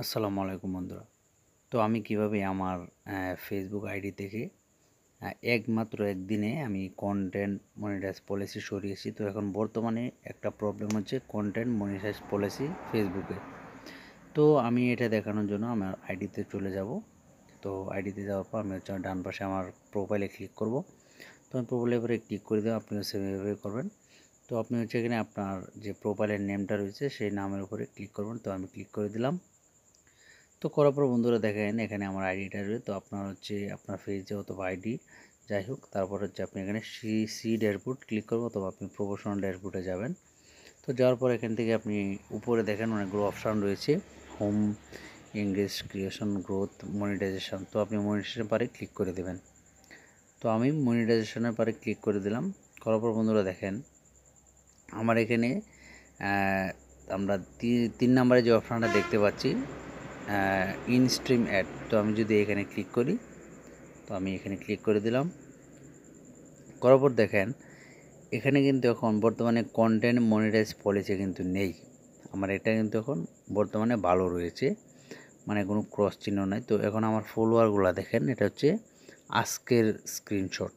আসসালামু আলাইকুম বন্ধুরা। তো আমি কিভাবে আমার ফেসবুক আইডি থেকে একমাত্র একদিনে আমি কন্টেন্ট মনিটাইজ পলিসি সরিয়েছি। তো এখন বর্তমানে একটা প্রবলেম হচ্ছে কন্টেন্ট মনিটাইজ পলিসি ফেসবুকে। তো আমি এটা দেখানোর জন্য আমার আইডিতে চলে যাব। তো আইডিতে যাওয়ার পর আমি হচ্ছে ডান পাশে আমার প্রোফাইলে ক্লিক করব। তো আমি প্রোফাইলের উপরে ক্লিক করে দেবো, আপনিও সেভাবে করবেন। তো আপনি হচ্ছে এখানে আপনার যে প্রোফাইলের নেমটা রয়েছে সেই নামের উপরে ক্লিক করবেন। তো আমি ক্লিক করে দিলাম। তো করার পর বন্ধুরা দেখেন এখানে আমার আইডিটা রয়েছে। তো আপনার হচ্ছে আপনার ফেসে অথবা আইডি যাই হোক, তারপর হচ্ছে আপনি এখানে সি ড্যাশবোর্ড ক্লিক করবো অথবা আপনি প্রফেশনাল ড্যাশবোর্ডে যাবেন। তো যাওয়ার পর এখান থেকে আপনি উপরে দেখেন অনেকগুলো অপশান রয়েছে, home, engage, creation, growth, monetization. তো আপনি মনিটাইজেশন পারে ক্লিক করে দেবেন। তো আমি মনিটাইজেশনের পারে ক্লিক করে দিলাম। করার পর বন্ধুরা দেখেন আমার এখানে আমরা 3 নম্বরে যে অপশানটা দেখতে পাচ্ছি ইন স্ট্রিম অ্যাড। তো আমি যদি এখানে ক্লিক করি, তো আমি এখানে ক্লিক করে দিলাম। করার পর দেখেন এখানে কিন্তু এখন বর্তমানে কন্টেন্ট মনিটাইজ পলিসি কিন্তু নেই। আমার এটা কিন্তু এখন বর্তমানে ভালো রয়েছে, মানে কোনো ক্রস চিহ্ন নাই। তো এখন আমার ফলোয়ারগুলো দেখেন, এটা হচ্ছে আজকের স্ক্রিনশট।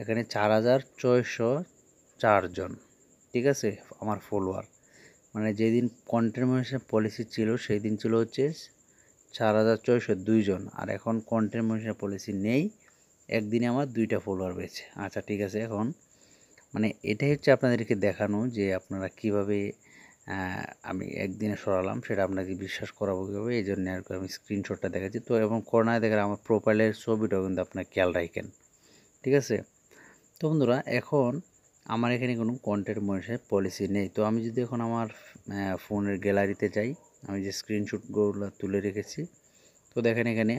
এখানে 4604 জন, ঠিক আছে আমার ফলোয়ার। মানে যেদিন কন্টেন্ট মনিটাইজেশন পলিসি ছিল সেই দিন ছিল হচ্ছে 4602 জন, আর এখন কন্টেন্ট মনিটাইজেশন পলিসি নেই, একদিনে আমার 2টা ফলোয়ার পেয়েছে। আচ্ছা ঠিক আছে, এখন মানে এটাই হচ্ছে আপনাদেরকে দেখানো যে আপনারা কিভাবে আমি একদিনে সরালাম সেটা আপনাকে বিশ্বাস করাবো কীভাবে, এই জন্য আর কি আমি স্ক্রিনশটটা দেখাচ্ছি। তো এবং করোনায় দেখেন আমার প্রোফাইলের ছবিটাও কিন্তু আপনার খেয়াল রাখেন, ঠিক আছে। তো বন্ধুরা এখন আমার এখানে কোনো কন্টেন্ট মনিটাইজেশন পলিসি নেই। তো আমি যদি এখন আমার ফোনের গ্যালারিতে যাই, আমি যে স্ক্রিনশটগুলো তুলে রেখেছি, তো দেখেন এখানে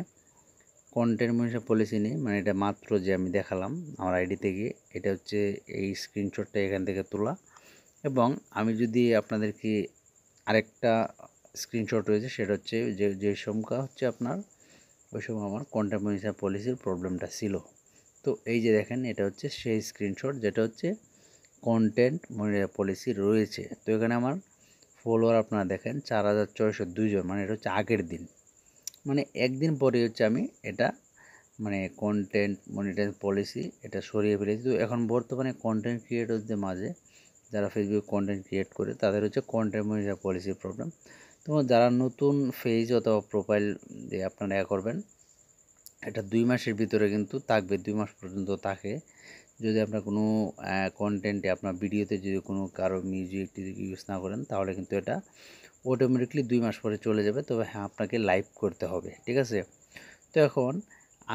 কন্টেন্ট মনিটাইজেশন পলিসি নেই, মানে এটা মাত্র যে আমি দেখালাম আমার আইডি থেকে, এটা হচ্ছে এই স্ক্রিনশটটা এখান থেকে তোলা। এবং আমি যদি আপনাদেরকে আরেকটা স্ক্রিনশট রয়েছে, সেটা হচ্ছে যে সময় হচ্ছে আপনার ওই সময় আমার কন্টেন্ট মনিটাইজেশন পলিসির প্রবলেমটা ছিল। তো এই যে দেখেন এটা হচ্ছে সেই স্ক্রিনশট যেটা হচ্ছে কন্টেন্ট মনিটাইজেশন পলিসি রয়েছে। তো এখানে আমার ফলোয়ার আপনারা দেখেন 4602 জন, মানে এটা হচ্ছে আগের দিন, মানে একদিন পরে হচ্ছে আমি এটা মানে কন্টেন্ট মনিটাইজেশন পলিসি এটা সরিয়ে ফেলেছি। তো এখন বর্তমানে কন্টেন্ট ক্রিয়েটরদের মাঝে যারা ফেসবুক কন্টেন্ট ক্রিয়েট করে তাদের হচ্ছে কন্টেন্ট মনিটাইজেশন পলিসির প্রবলেম। তো যারা নতুন পেজ অথবা প্রোফাইল দিয়ে আপনারা করবেন, এটা 2 মাসের ভিতরে কিন্তু থাকবে, 2 মাস পর্যন্ত থাকে। যদি আপনার কোনো কন্টেন্টে আপনার ভিডিওতে যদি কোনো কারো মিউজিক ইউজ না করেন, তাহলে কিন্তু এটা অটোমেটিকলি 2 মাস পরে চলে যাবে। তবে হ্যাঁ, আপনাকে লাইভ করতে হবে, ঠিক আছে। তো এখন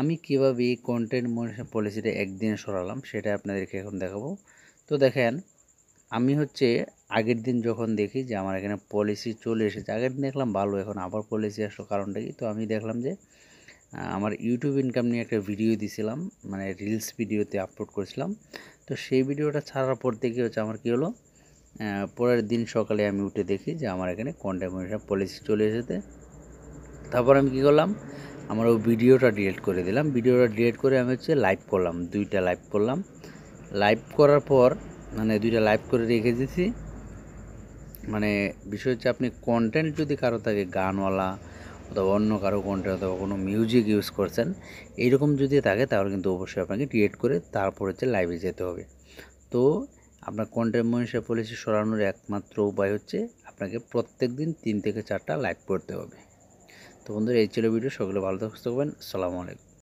আমি কীভাবে এই কন্টেন্ট মনিটাইজেশন পলিসিটা একদিনে সরালাম সেটা আপনাদেরকে এখন দেখাবো। তো দেখেন আমি হচ্ছে আগের দিন যখন দেখি যে আমার এখানে পলিসি চলে এসেছে, আগের দিন দেখলাম ভালো, এখন আবার পলিসি আসলো, কারণটা কি? তো আমি দেখলাম যে আমার ইউটিউব ইনকাম নিয়ে একটা ভিডিও দিয়েছিলাম, মানে রিলস ভিডিওতে আপলোড করেছিলাম। তো সেই ভিডিওটা ছাড়ার পর থেকে হচ্ছে আমার কী হলো, পরের দিন সকালে আমি উঠে দেখি যে আমার এখানে কন্টেন্ট মনিটাইজেশন পলিসি চলে এসেছে। তারপর আমি কী করলাম, আমার ওই ভিডিওটা ডিলিট করে দিলাম। ভিডিওটা ডিলিট করে আমি হচ্ছে লাইভ করলাম, 2টা লাইভ করলাম। লাইভ করার পর মানে 2টা লাইভ করে রেখে দিয়েছি। মানে বিষয় হচ্ছে আপনি কন্টেন্ট যদি কারো থাকে গানওয়ালা অথবা অন্য কারো কন্টেন্ট অথবা কোনো মিউজিক ইউজ করছেন, এইরকম যদি থাকে তাহলে কিন্তু অবশ্যই আপনাকে ডিলিট করে তারপর হচ্ছে লাইভে যেতে হবে। তো আপনার কন্টেন্ট মনিটাইজেশন পলিসি সরানোর একমাত্র উপায় হচ্ছে আপনাকে প্রত্যেক দিন 3 থেকে 4টা লাইভ করতে হবে। তো বন্ধুরা এই ছিল ভিডিও, সকলে ভালো থাকবেন। আসসালামু আলাইকুম।